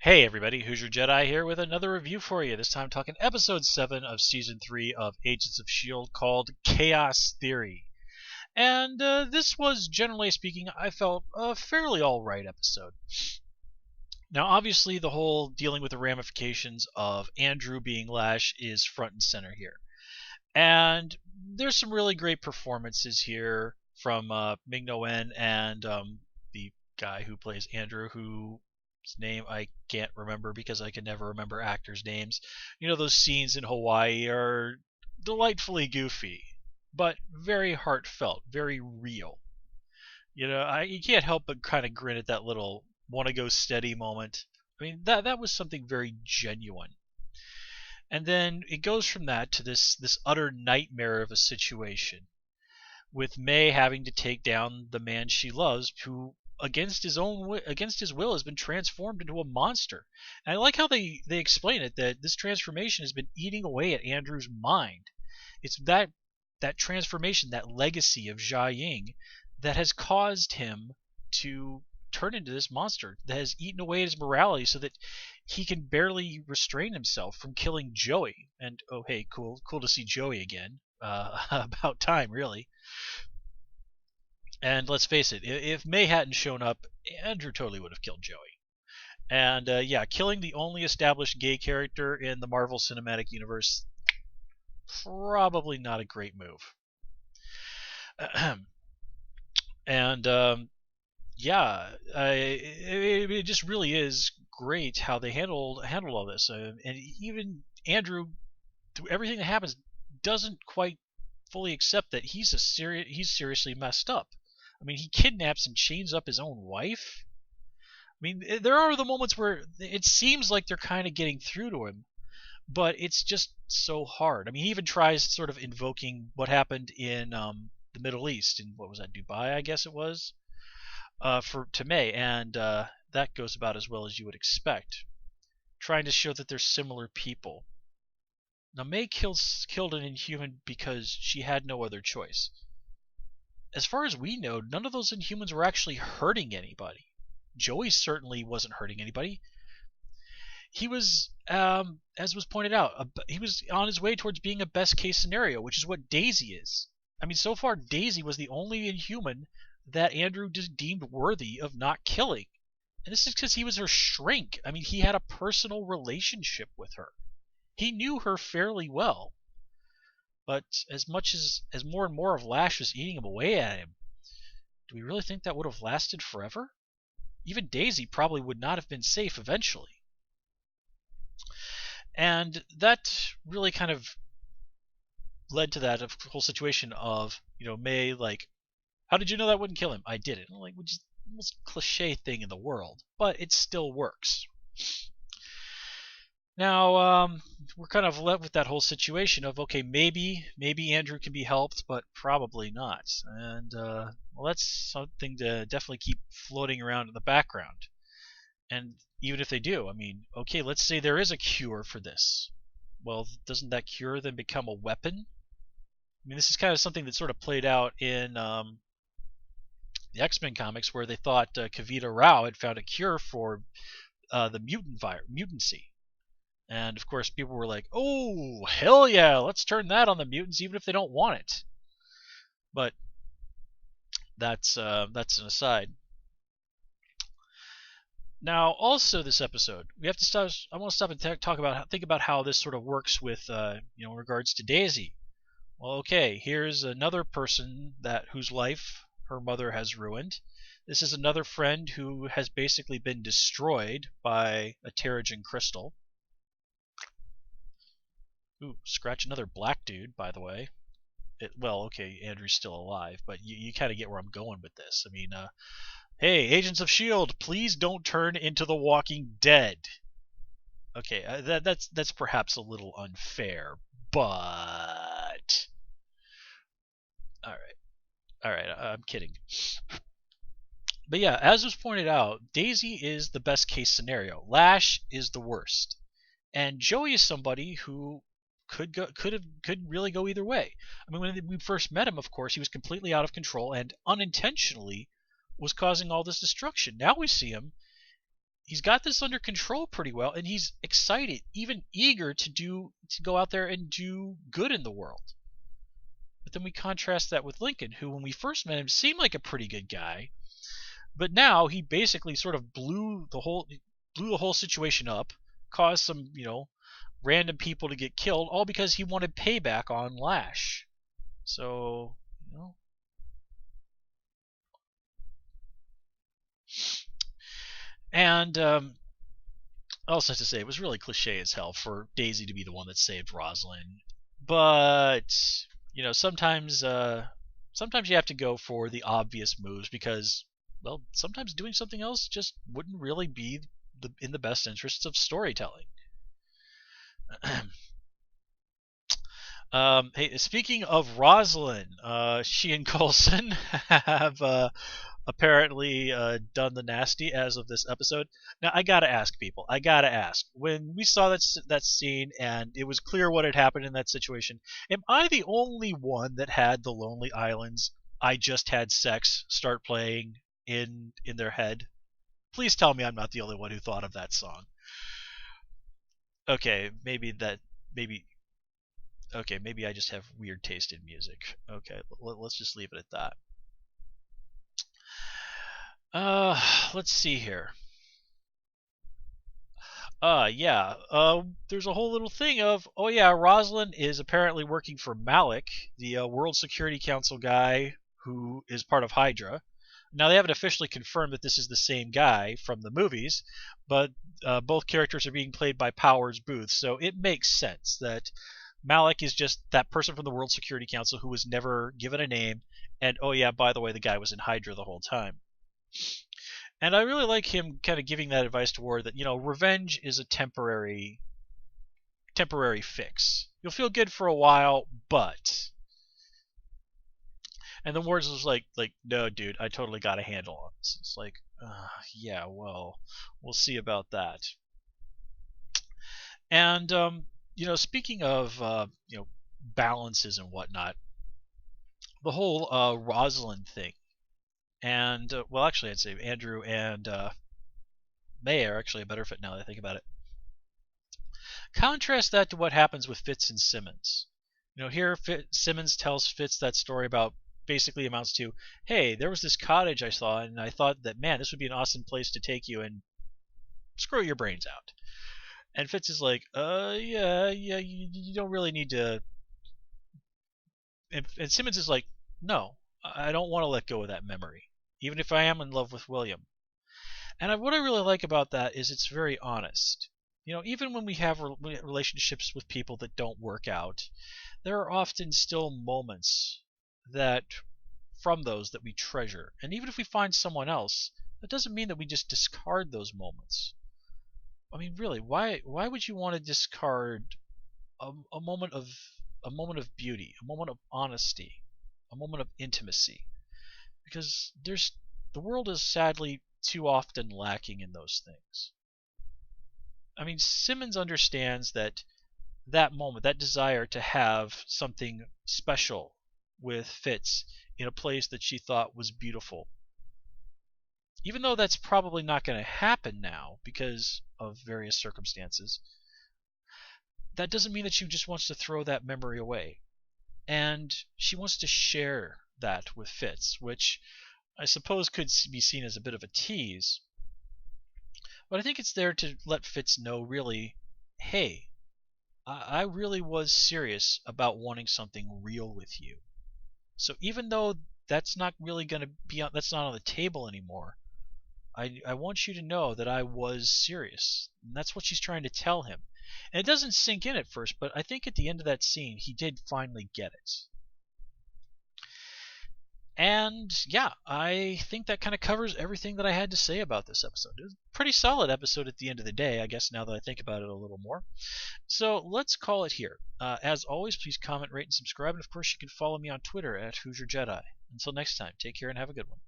Hey everybody, Who's Your Jedi here with another review for you. This time talking episode 7 of season 3 of Agents of S.H.I.E.L.D. called Chaos Theory. And this was, generally speaking, I felt a fairly alright episode. Now, obviously, the whole dealing with the ramifications of Andrew being Lash is front and center here. And there's some really great performances here from Ming-Na and the guy who plays Andrew, whose name I can't remember because I can never remember actors' names. You know, those scenes in Hawaii are delightfully goofy, but very heartfelt, very real. You know, you can't help but kind of grin at that little "wanna go steady" moment. I mean, that was something very genuine. And then it goes from that to this utter nightmare of a situation, with May having to take down the man she loves, who against his will has been transformed into a monster. And I like how they explain it, that this transformation has been eating away at Andrew's mind. It's that transformation, that legacy of Jia Ying, that has caused him to turn into this monster that has eaten away at his morality, so that he can barely restrain himself from killing Joey. And oh hey, cool to see Joey again. About time, really. And let's face it, if May hadn't shown up, Andrew totally would have killed Joey. And yeah, killing the only established gay character in the Marvel Cinematic Universe, probably not a great move. And yeah, it just really is great how they handled all this. And even Andrew, through everything that happens, doesn't quite fully accept that he's seriously messed up. I mean, he kidnaps and chains up his own wife. I mean, there are the moments where it seems like they're kind of getting through to him, but it's just so hard. I mean, he even tries sort of invoking what happened in the Middle East, in what was that, Dubai, I guess it was, to May, and that goes about as well as you would expect, trying to show that they're similar people. Now, May killed an Inhuman because she had no other choice. As far as we know, none of those Inhumans were actually hurting anybody. Joey certainly wasn't hurting anybody. He was, as was pointed out, he was on his way towards being a best case scenario, which is what Daisy is. I mean, so far, Daisy was the only Inhuman that Andrew deemed worthy of not killing. And this is because he was her shrink. I mean, he had a personal relationship with her. He knew her fairly well. But as much as more and more of Lash was eating him away at him, do we really think that would have lasted forever? Even Daisy probably would not have been safe eventually. And that really kind of led to that whole situation of, you know, May, like, how did you know that wouldn't kill him? I didn't. Like, which is the most cliche thing in the world, but it still works. Now, we're kind of left with that whole situation of, okay, maybe Andrew can be helped, but probably not. And, well, that's something to definitely keep floating around in the background. And even if they do, I mean, okay, let's say there is a cure for this. Well, doesn't that cure then become a weapon? I mean, this is kind of something that sort of played out in the X-Men comics, where they thought Kavita Rao had found a cure for the mutancy. And of course, people were like, "Oh, hell yeah, let's turn that on the mutants, even if they don't want it." But that's an aside. Now, also this episode, we have to stop. I want to stop and think about how this sort of works with, you know, in regards to Daisy. Well, okay, here's another person whose life her mother has ruined. This is another friend who has basically been destroyed by a Terrigen crystal. Ooh, scratch another black dude, by the way. Well, okay, Andrew's still alive, but you kind of get where I'm going with this. I mean, hey, Agents of S.H.I.E.L.D., please don't turn into The Walking Dead. Okay, that's perhaps a little unfair, but all right, I'm kidding. But yeah, as was pointed out, Daisy is the best case scenario. Lash is the worst, and Joey is somebody who could really go either way. I mean, when we first met him, of course, he was completely out of control and unintentionally was causing all this destruction. Now we see him he's got this under control pretty well, and he's excited, even eager to go out there and do good in the world. But then we contrast that with Lincoln, who, when we first met him, seemed like a pretty good guy, but now he basically sort of blew the whole situation up, caused some random people to get killed, all because he wanted payback on Lash. So and I also have to say, it was really cliche as hell for Daisy to be the one that saved Rosalind. But sometimes you have to go for the obvious moves because, well, sometimes doing something else just wouldn't really be in the best interests of storytelling. Hey, speaking of Rosalind, she and Coulson have apparently done the nasty as of this episode. Now, I gotta ask people. I gotta ask. When we saw that scene and it was clear what had happened in that situation, am I the only one that had the Lonely Islands "I Just Had Sex" start playing in their head? Please tell me I'm not the only one who thought of that song. Okay, maybe okay, maybe I just have weird taste in music. Okay, let's just leave it at that. Let's see here. Yeah. There's a whole little thing of, oh yeah, Rosalind is apparently working for Malik, the World Security Council guy who is part of Hydra. Now they haven't officially confirmed that this is the same guy from the movies, but both characters are being played by Powers Booth, so it makes sense that Malik is just that person from the World Security Council who was never given a name, and oh yeah, by the way, the guy was in Hydra the whole time. And I really like him kind of giving that advice to Ward that, revenge is a temporary fix. You'll feel good for a while, but... And then Ward's was like, no, dude, I totally got a handle on this. It's like, yeah, well, we'll see about that. And, speaking of, balances and whatnot, the whole Rosalind thing, and, well, actually, I'd say Andrew and May are actually a better fit now that I think about it. Contrast that to what happens with Fitz and Simmons. Here Simmons tells Fitz that story about basically amounts to, hey, there was this cottage I saw, and I thought that, man, this would be an awesome place to take you and screw your brains out. And Fitz is like, yeah, you don't really need to. And Simmons is like, no, I don't want to let go of that memory, even if I am in love with William. And what I really like about that is it's very honest. Even when we have relationships with people that don't work out, there are often still moments from those that we treasure. And even if we find someone else, that doesn't mean that we just discard those moments. I mean, really, why would you want to discard a moment of beauty, a moment of honesty, a moment of intimacy? Because the world is sadly too often lacking in those things. I mean, Simmons understands that moment, that desire to have something special with Fitz in a place that she thought was beautiful. Even though that's probably not going to happen now because of various circumstances, that doesn't mean that she just wants to throw that memory away. And she wants to share that with Fitz, which I suppose could be seen as a bit of a tease. But I think it's there to let Fitz know, really, hey, I really was serious about wanting something real with you. So even though that's not really going to be that's not on the table anymore, I want you to know that I was serious. And that's what she's trying to tell him. And it doesn't sink in at first, but I think at the end of that scene, he did finally get it. And yeah, I think that kind of covers everything that I had to say about this episode. It was a pretty solid episode at the end of the day, I guess, now that I think about it a little more. So let's call it here. As always, please comment, rate, and subscribe. And of course, you can follow me on Twitter at Hoosier Jedi. Until next time, take care and have a good one.